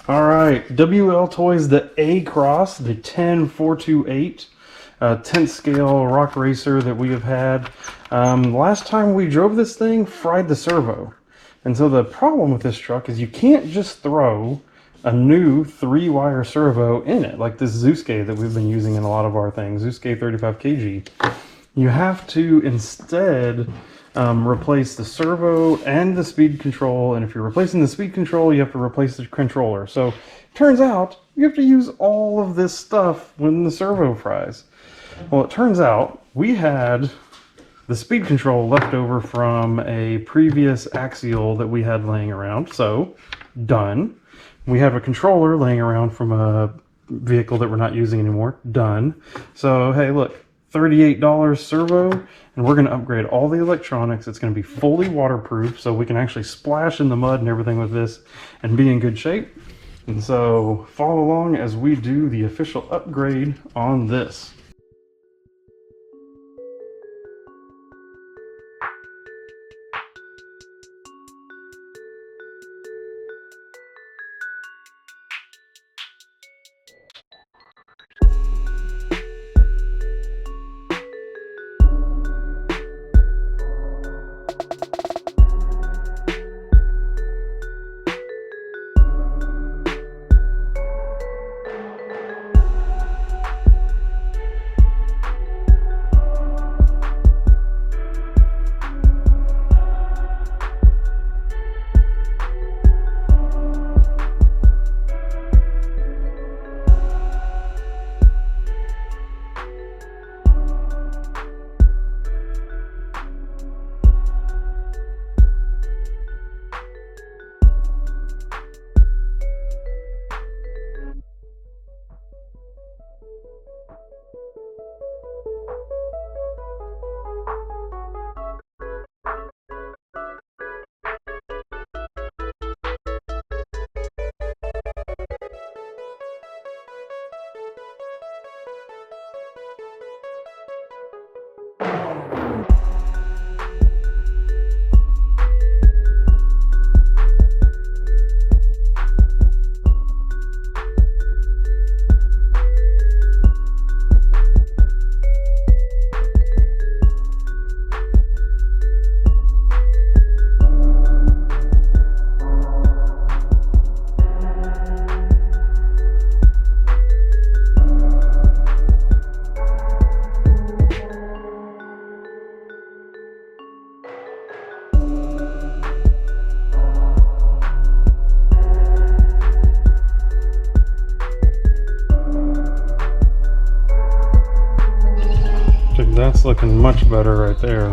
All right, WLTOYS, the A-Cross, the 10428, 10th scale rock racer that we have had. Last time we drove this thing, fried the servo. And so the problem with this truck is you can't just throw a new 3-wire servo in it, like this Zuske that we've been using in a lot of our things, Zuske 35 kg. You have to instead replace the servo and the speed control, and if you're replacing the speed control, you have to replace the controller. So turns out you have to use all of this stuff when the servo fries. Well, it turns out we had the speed control left over from a previous axial that we had laying around, so done. We have a controller laying around from a vehicle that we're not using anymore, done. So hey, look, $38 servo, and we're going to upgrade all the electronics. It's going to be fully waterproof, so we can actually splash in the mud and everything with this and be in good shape. And so follow along as we do the official upgrade on this. That's looking much better right there.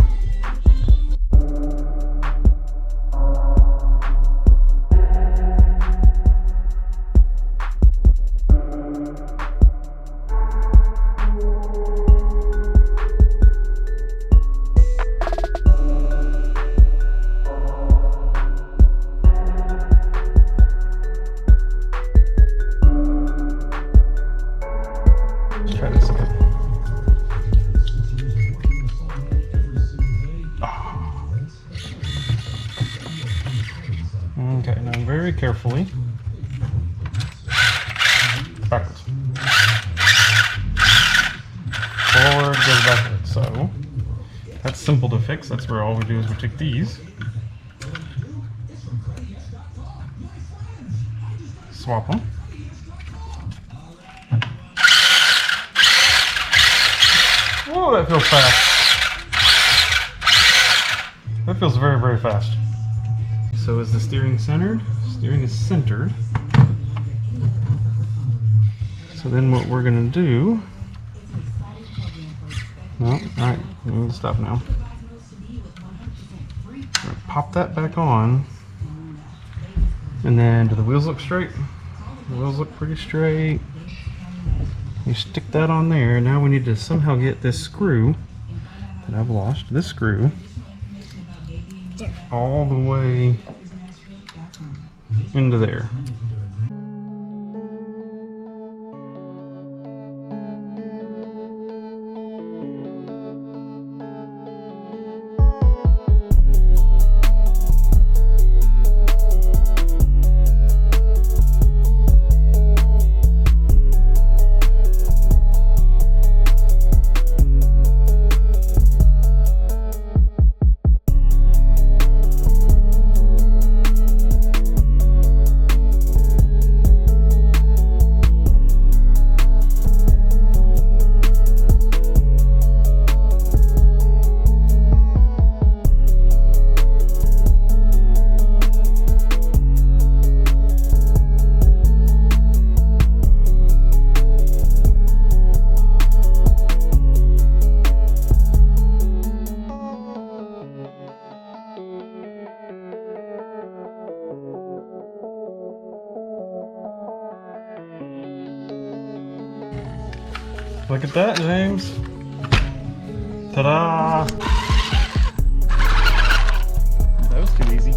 Let's try this again. Okay, now very carefully, backwards, forward, goes backwards. So that's simple to fix. That's where all we do is we take these, swap them. Whoa, that feels fast. That feels very, very fast. So is the steering centered? Steering is centered. So then what we're going to do... No, alright, we need to stop now. Pop that back on. And then do the wheels look straight? The wheels look pretty straight. You stick that on there. Now we need to somehow get this screw that I've lost. This screw all the way into there. Look at that, James. Ta-da! That was too easy.